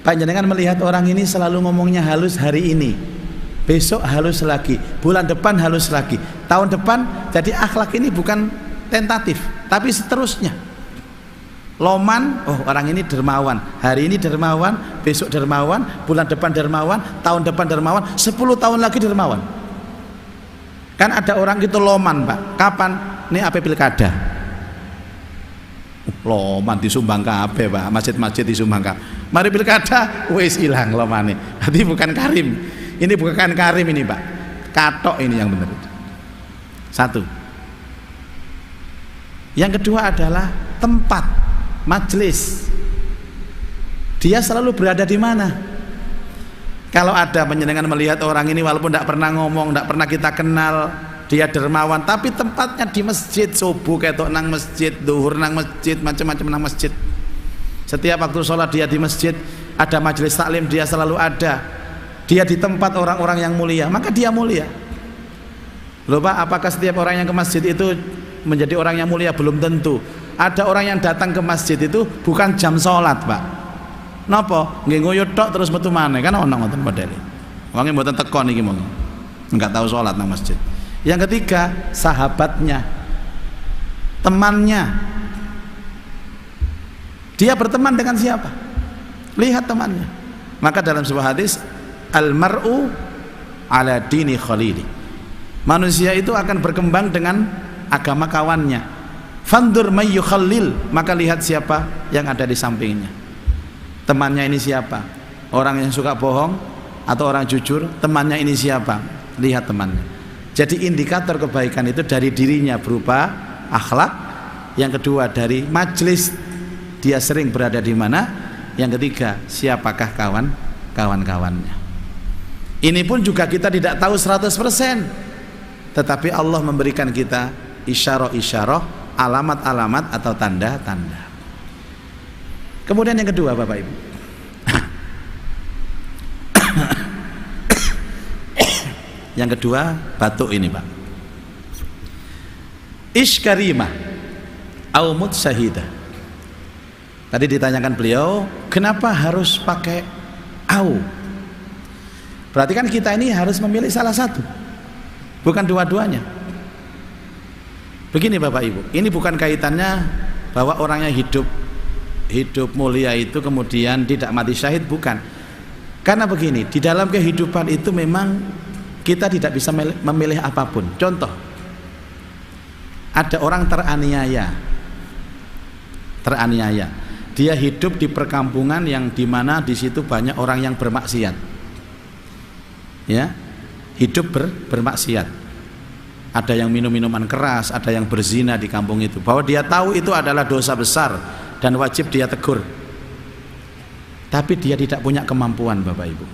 Panjenengan melihat orang ini selalu ngomongnya halus hari ini, besok halus lagi, bulan depan halus lagi, tahun depan. Jadi akhlak ini bukan tentatif, tapi seterusnya. Loman, oh orang ini dermawan, hari ini dermawan, besok dermawan, bulan depan dermawan, tahun depan dermawan, 10 tahun lagi dermawan. Kan ada orang gitu loman Pak. Kapan? Ini apa pilkada? Loman disumbang kabeh Pak, masjid-masjid disumbang kabeh. Mari pilkada wis ilang lomane. Berarti bukan karim. Ini bukan karim ini Pak. Katok ini yang benar. 1. Yang kedua adalah tempat, majelis. Dia selalu berada di mana? Kalau ada panjenengan melihat orang ini walaupun tidak pernah ngomong, tidak pernah kita kenal, dia dermawan, tapi tempatnya di masjid, subuh ketok nang masjid, duhur nang masjid, macam-macam nang masjid. Setiap waktu sholat dia di masjid, ada majelis taklim dia selalu ada. Dia di tempat orang-orang yang mulia, maka dia mulia. Loh Pak, apakah setiap orang yang ke masjid itu menjadi orang yang mulia? Belum tentu. Ada orang yang datang ke masjid itu bukan jam sholat Pak. Napa? Nggih nguyut tok terus metu maneh, kan ono ngoten modele. Wong mboten teko niki mong. Enggak tahu sholat nang masjid. Yang ketiga, sahabatnya, temannya. Dia berteman dengan siapa? Lihat temannya. Maka dalam sebuah hadis, al-mar'u ala dini khalili. Manusia itu akan berkembang dengan agama kawannya. Fandur may yukhallil, maka lihat siapa yang ada di sampingnya. Temannya ini siapa? Orang yang suka bohong atau orang jujur? Temannya ini siapa? Lihat temannya. Jadi indikator kebaikan itu dari dirinya berupa akhlak. Yang kedua dari majelis, dia sering berada di mana. Yang ketiga, siapakah kawan-kawannya. Ini pun juga kita tidak tahu 100%, tetapi Allah memberikan kita isyarah-isyarah, alamat-alamat atau tanda-tanda. Kemudian yang kedua Bapak Ibu, yang kedua batuk ini Pak, isykarimah aumut syahidah. Tadi ditanyakan beliau, kenapa harus pakai au? Berarti kan kita ini harus memilih salah satu, bukan dua-duanya. Begini Bapak Ibu, ini bukan kaitannya bahwa orangnya hidup mulia itu kemudian tidak mati syahid, bukan. Karena begini, di dalam kehidupan itu memang kita tidak bisa memilih apapun. Contoh, ada orang teraniaya, dia hidup di perkampungan yang dimana di situ banyak orang yang bermaksiat, ya, hidup bermaksiat. Ada yang minum minuman keras, ada yang berzina di kampung itu. Bahwa dia tahu itu adalah dosa besar dan wajib dia tegur, tapi dia tidak punya kemampuan Bapak Ibu.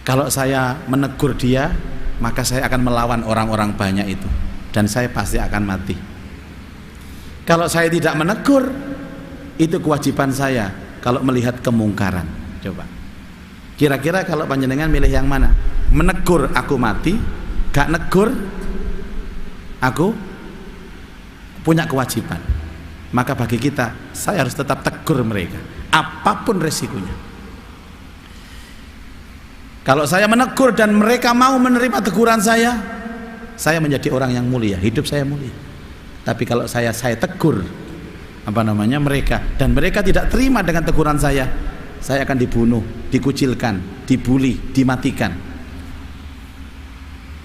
Kalau saya menegur dia, maka saya akan melawan orang-orang banyak itu dan saya pasti akan mati. Kalau saya tidak menegur, itu kewajiban saya kalau melihat kemungkaran. Coba kira-kira kalau panjenengan milih yang mana? Menegur aku mati, gak negur aku punya kewajiban. Maka bagi kita, saya harus tetap tegur mereka apapun resikonya. Kalau saya menegur dan mereka mau menerima teguran saya menjadi orang yang mulia, hidup saya mulia. Tapi kalau saya tegur mereka, dan mereka tidak terima dengan teguran saya akan dibunuh, dikucilkan, dibuli, dimatikan.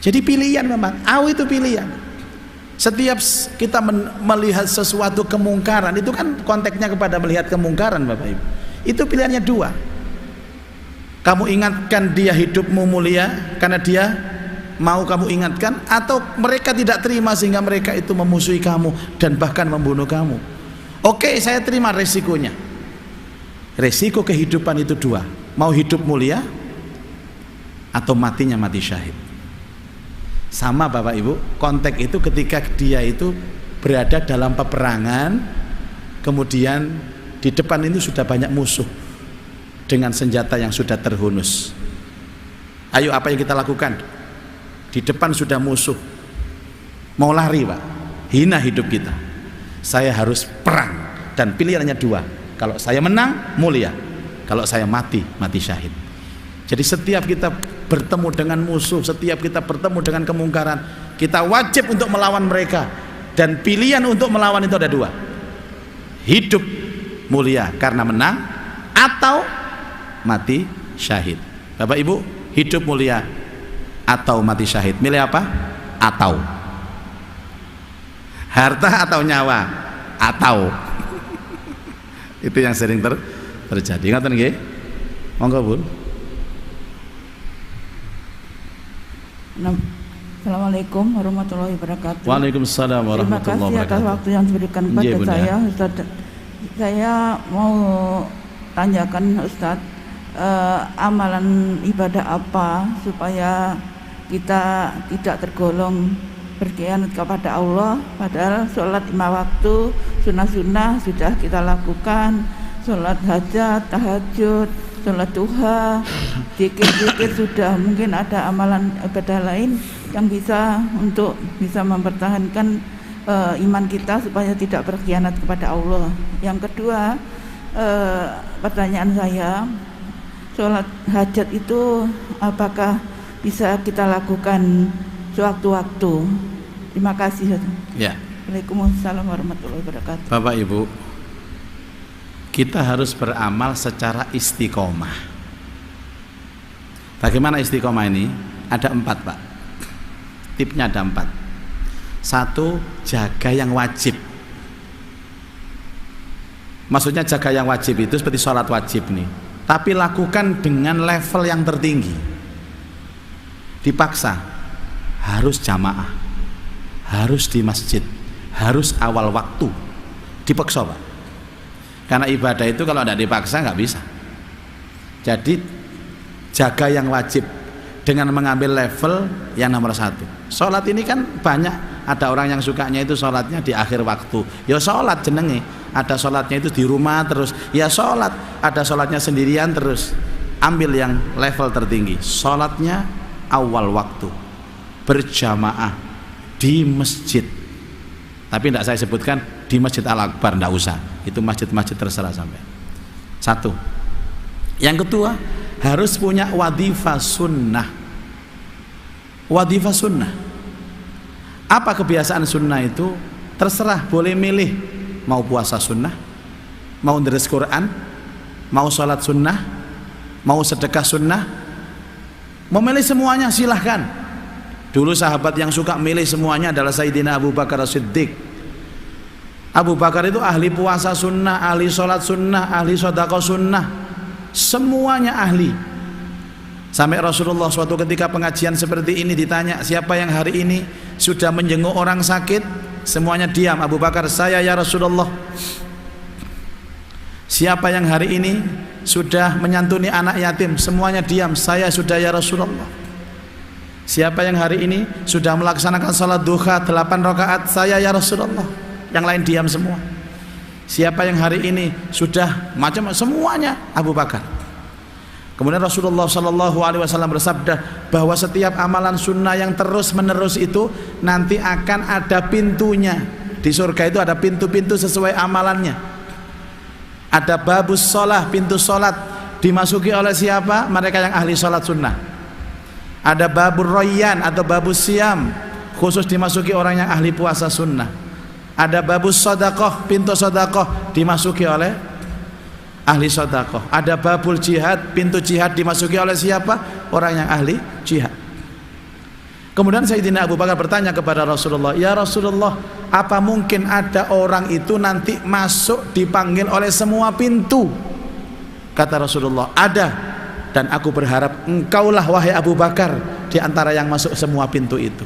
Jadi pilihan memang, itu pilihan. Setiap kita melihat sesuatu kemungkaran, itu kan konteksnya kepada melihat kemungkaran, Bapak Ibu. Itu pilihannya dua. Kamu ingatkan dia hidupmu mulia karena dia mau kamu ingatkan, atau mereka tidak terima sehingga mereka itu memusuhi kamu dan bahkan membunuh kamu. Oke, saya terima resikonya. Resiko kehidupan itu dua, mau hidup mulia atau matinya mati syahid. Sama Bapak Ibu, konteks itu ketika dia itu berada dalam peperangan, kemudian di depan ini sudah banyak musuh dengan senjata yang sudah terhunus. Ayo, apa yang kita lakukan? Di depan sudah musuh, mau lari Pak, hina hidup kita. Saya harus perang, dan pilihannya dua. Kalau saya menang, mulia. Kalau saya mati, mati syahid. Jadi setiap kita bertemu dengan musuh, setiap kita bertemu dengan kemungkaran, kita wajib untuk melawan mereka. Dan pilihan untuk melawan itu ada dua. Hidup mulia karena menang, atau mati syahid. Bapak Ibu, hidup mulia atau mati syahid, milih apa? Atau harta atau nyawa? Atau itu yang sering terjadi. Ingatkan nggih? Monggo Bu. Assalamualaikum warahmatullahi wabarakatuh. Waalaikumsalam warahmatullahi wabarakatuh. Terima kasih atas waktu yang diberikan kepada saya, Ustaz. Saya mau tanyakan Ustaz, amalan ibadah apa supaya kita tidak tergolong berkhianat kepada Allah, padahal sholat 5 waktu sunnah-sunnah sudah kita lakukan, sholat hajat, tahajud, sholat duha, zikir-zikir sudah. Mungkin ada amalan ibadah lain yang bisa mempertahankan iman kita supaya tidak berkhianat kepada Allah. Yang kedua, pertanyaan saya, sholat hajat itu apakah bisa kita lakukan sewaktu-waktu? Terima kasih. Ya. Waalaikumsalam warahmatullahi wabarakatuh. Bapak Ibu, kita harus beramal secara istiqomah. Bagaimana istiqomah ini? Ada 4 Pak. Tipnya ada 4. 1, jaga yang wajib. Maksudnya jaga yang wajib itu seperti sholat wajib nih, tapi lakukan dengan level yang tertinggi. Dipaksa, harus jamaah, harus di masjid, harus awal waktu. Dipaksa Pak. Karena ibadah itu kalau tidak dipaksa nggak bisa. Jadi jaga yang wajib dengan mengambil level yang nomor 1. Sholat ini kan banyak, ada orang yang sukanya itu sholatnya di akhir waktu. Ya sholat jenenge. Ada sholatnya itu di rumah terus. Ya sholat. Ada sholatnya sendirian terus. Ambil yang level tertinggi. Sholatnya awal waktu, berjamaah di masjid. Tapi tidak saya sebutkan di Masjid Al-Akbar, tidak usah. Itu masjid-masjid terserah sampai. 1. Yang kedua, harus punya wadifah sunnah. Wadifah sunnah. Apa kebiasaan sunnah itu? Terserah, boleh milih. Mau puasa sunnah, mau deres Quran, mau sholat sunnah, mau sedekah sunnah, mau milih semuanya silahkan. Dulu sahabat yang suka milih semuanya adalah Sayyidina Abu Bakar As-Siddiq. Abu Bakar itu ahli puasa sunnah, ahli sholat sunnah, ahli sedekah sunnah, semuanya ahli. Sampai Rasulullah suatu ketika pengajian seperti ini ditanya, siapa yang hari ini sudah menjenguk orang sakit? Semuanya diam. Abu Bakar, saya ya Rasulullah. Siapa yang hari ini sudah menyantuni anak yatim? Semuanya diam. Saya sudah ya Rasulullah. Siapa yang hari ini sudah melaksanakan salat duha 8 rakaat? Saya ya Rasulullah. Yang lain diam semua. Siapa yang hari ini sudah macam semuanya? Abu Bakar. Kemudian Rasulullah SAW bersabda bahwa setiap amalan sunnah yang terus menerus itu nanti akan ada pintunya. Di surga itu ada pintu-pintu sesuai amalannya. Ada babus sholah, pintu sholat, dimasuki oleh siapa? Mereka yang ahli sholat sunnah. Ada babur royan atau babus siam, khusus dimasuki orang yang ahli puasa sunnah. Ada babus sedekah, pintu sedekah dimasuki oleh ahli sedekah. Ada babul jihad, pintu jihad dimasuki oleh siapa? Orang yang ahli jihad. Kemudian Sayyidina Abu Bakar bertanya kepada Rasulullah, "Ya Rasulullah, apa mungkin ada orang itu nanti masuk dipanggil oleh semua pintu?" Kata Rasulullah, "Ada, dan aku berharap engkaulah wahai Abu Bakar di antara yang masuk semua pintu itu."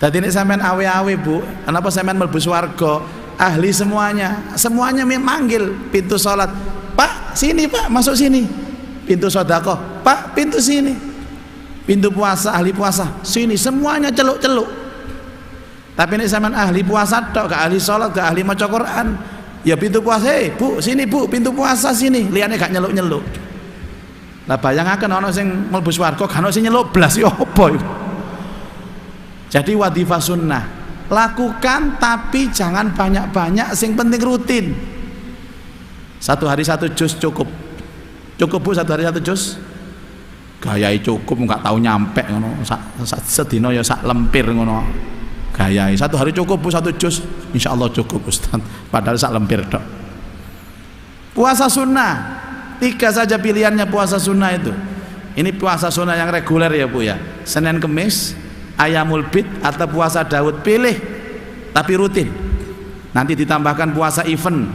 Tadi ini sampean awe-awe Bu, kenapa sampean mlebu swarga? Ahli semuanya memanggil pintu salat. "Pak, sini Pak, masuk sini." Pintu sedekah, "Pak, pintu sini." Pintu puasa, ahli puasa, sini, semuanya celuk-celuk. Tapi ini sampean ahli puasa tok, gak ahli salat, gak ahli maca Quran. Ya pintu puasa, Bu, sini Bu, pintu puasa sini. Liyane gak nyeluk-nyeluk. Lah bayangaken ana sing mlebu swarga, gak ana sing nyeluk blas ya apa iku. Jadi wadifah sunnah, lakukan tapi jangan banyak-banyak, sing penting rutin. Satu hari satu juz cukup. Cukup Bu, satu hari satu juz? Gayai cukup, nggak tahu nyampe ngono. Sedina ya sak lempir ngono. Gayai satu hari cukup Bu, satu juz? Insyaallah cukup Ustaz. Padahal sak lempir dok. Puasa sunnah, 3 saja pilihannya puasa sunnah itu. Ini puasa sunnah yang reguler ya Bu ya. Senin Kemis, Ayamul Bid atau puasa Daud, pilih tapi rutin. Nanti ditambahkan puasa event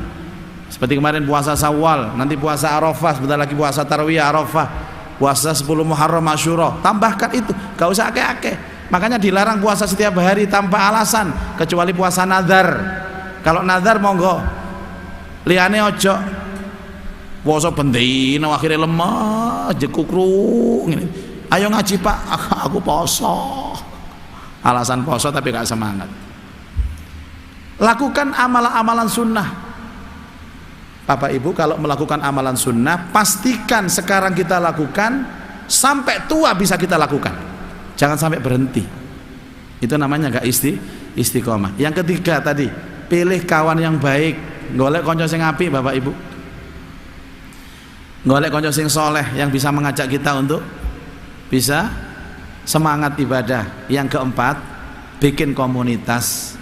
seperti kemarin puasa Syawal, nanti puasa Arafah, sebentar lagi puasa Tarwiyah Arafah, puasa 10 Muharram Asyura. Tambahkan itu, gak usah akeh-akeh. Makanya dilarang puasa setiap hari tanpa alasan, kecuali puasa nazar. Kalau nazar monggo, liyane ojo puasa bendina akhirnya lemah jekukru ngene. Ayo ngaji Pak, aku poso. Alasan poso tapi gak semangat. Lakukan amalan-amalan sunnah. Bapak Ibu, kalau melakukan amalan sunnah, pastikan sekarang kita lakukan sampai tua bisa kita lakukan. Jangan sampai berhenti. Itu namanya gak istiqomah. Yang ketiga tadi, pilih kawan yang baik. Golek konco sing apik Bapak Ibu. Golek konco sing soleh yang bisa mengajak kita untuk bisa semangat ibadah. Yang keempat, bikin komunitas,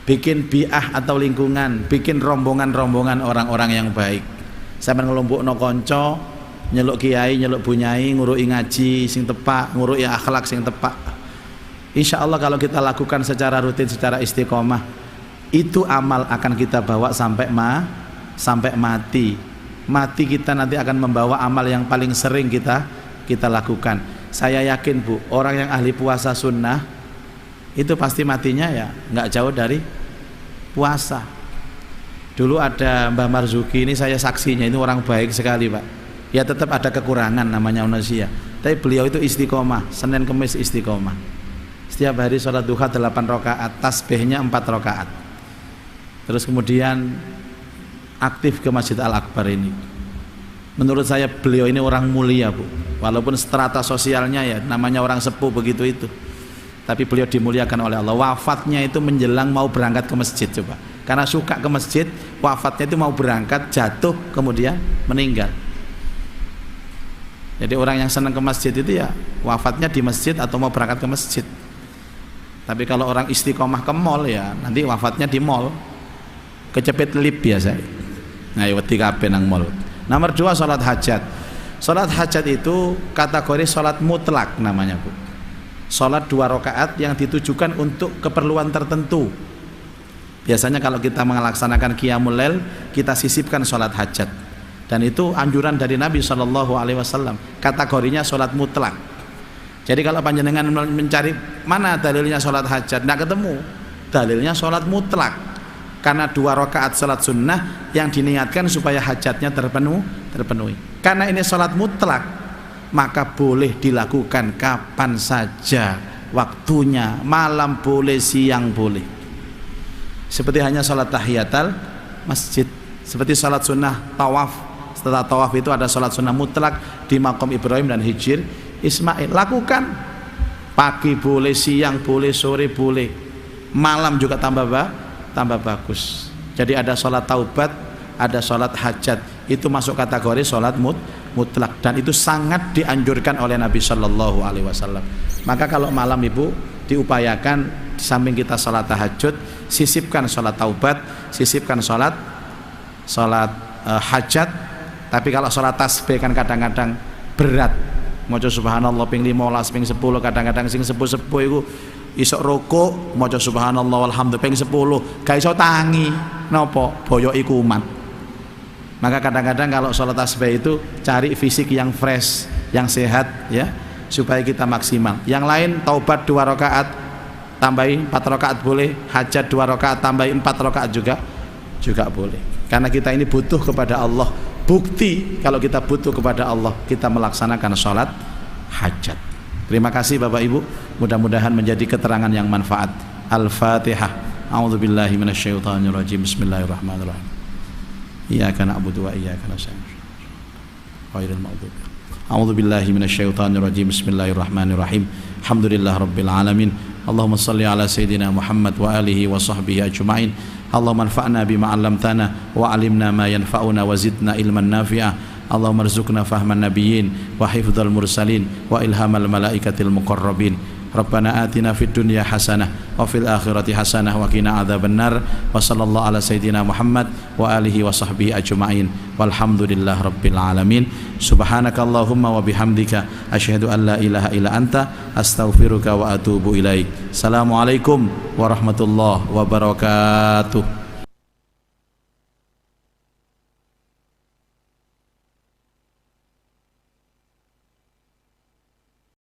bikin bi'ah atau lingkungan, bikin rombongan-rombongan orang-orang yang baik. Sampeyan ngelompokno kanca, nyeluk kiai, nyeluk bunyai, nguruki ngaji sing tepak, nguruki akhlak sing tepak. Insyaallah kalau kita lakukan secara rutin, secara istiqomah, itu amal akan kita bawa sampai mati. Mati kita nanti akan membawa amal yang paling sering kita lakukan. Saya yakin Bu, orang yang ahli puasa sunnah itu pasti matinya ya nggak jauh dari puasa. Dulu ada Mbah Marzuki, ini saya saksinya, ini orang baik sekali Pak. Ya tetap ada kekurangan namanya manusia, tapi beliau itu istiqomah. Senin Kemis istiqomah. Setiap hari sholat duha 8 rakaat, tasbihnya 4 rakaat. Terus kemudian aktif ke Masjid Al-Akbar ini. Menurut saya beliau ini orang mulia Bu. Walaupun strata sosialnya ya namanya orang sepuh begitu itu. Tapi beliau dimuliakan oleh Allah. Wafatnya itu menjelang mau berangkat ke masjid coba. Karena suka ke masjid, wafatnya itu mau berangkat, jatuh, kemudian meninggal. Jadi orang yang senang ke masjid itu ya wafatnya di masjid atau mau berangkat ke masjid. Tapi kalau orang istiqomah ke mall ya nanti wafatnya di mall. Kecepet lip biasa. Nah, wedi kabeh nang mall. Nomor 2, sholat hajat. Sholat hajat itu kategori sholat mutlak namanya Bu. Sholat 2 rakaat yang ditujukan untuk keperluan tertentu. Biasanya kalau kita melaksanakan qiyamul lail, kita sisipkan sholat hajat. Dan itu anjuran dari Nabi SAW. Kategorinya sholat mutlak. Jadi kalau panjenengan mencari mana dalilnya sholat hajat, tidak ketemu. Dalilnya sholat mutlak. Karena 2 rakaat sholat sunnah yang diniatkan supaya hajatnya terpenuhi. Karena ini sholat mutlak, maka boleh dilakukan kapan saja waktunya, malam boleh, siang boleh. Seperti hanya sholat tahiyatul masjid, seperti sholat sunnah tawaf. Setelah tawaf itu ada sholat sunnah mutlak di Maqam Ibrahim dan Hijr Ismail. Lakukan pagi boleh, siang boleh, sore boleh, malam juga tambah bagus. Jadi ada sholat taubat, ada sholat hajat, itu masuk kategori sholat mutlak dan itu sangat dianjurkan oleh Nabi Shallallahu Alaihi Wasallam. Maka kalau malam Ibu diupayakan di samping kita sholat tahajud, sisipkan sholat taubat, sisipkan sholat hajat. Tapi kalau sholat tasbih kan kadang-kadang berat, maca subhanallah ping 15 ping 10, kadang-kadang sing sepuh-sepuh iku isok rokok maca subhanallah walhamdulillah ping 10 gak iso tangi, napa boyoki kumat. Maka kadang-kadang kalau sholat tasbih itu cari fisik yang fresh, yang sehat ya, supaya kita maksimal. Yang lain taubat 2 rakaat tambahi 4 rakaat boleh, hajat 2 rakaat tambahi 4 rakaat juga boleh. Karena kita ini butuh kepada Allah. Bukti kalau kita butuh kepada Allah, kita melaksanakan sholat hajat. Terima kasih Bapak Ibu, mudah-mudahan menjadi keterangan yang manfaat. Al-Fatihah. A'udzubillahi minasyaitonirrajim. Bismillahirrahmanirrahim. Iyyaka na'budu wa iyyaka nasta'in. Ghairil maghdubi. A'udzubillahi minasyaitonirrajim. Bismillahirrahmanirrahim. Alhamdulillahirabbil alamin. Allahumma shalli ala sayyidina Muhammad wa alihi wa sahbihi ajma'in. Allahumma anfa'na bima 'allamtana wa 'allimna ma yanfa'una wa zidna ilman nafi'a. Allahumma arzuqna fahman nabiyyin wa hifdzal mursalin wa ilhamal malaikatil muqarrabin. Rabbana atina fid dunya hasanah wa fil akhirati hasanah wa qina adzabannar. Wa sallallahu ala sayyidina Muhammad wa alihi wa sahbihi ajma'in. Walhamdulillahi rabbil alamin. Subhanakallahumma wa bihamdika asyhadu an la ilaha illa anta astaghfiruka wa atubu ilaik. Assalamualaikum warahmatullahi wabarakatuh.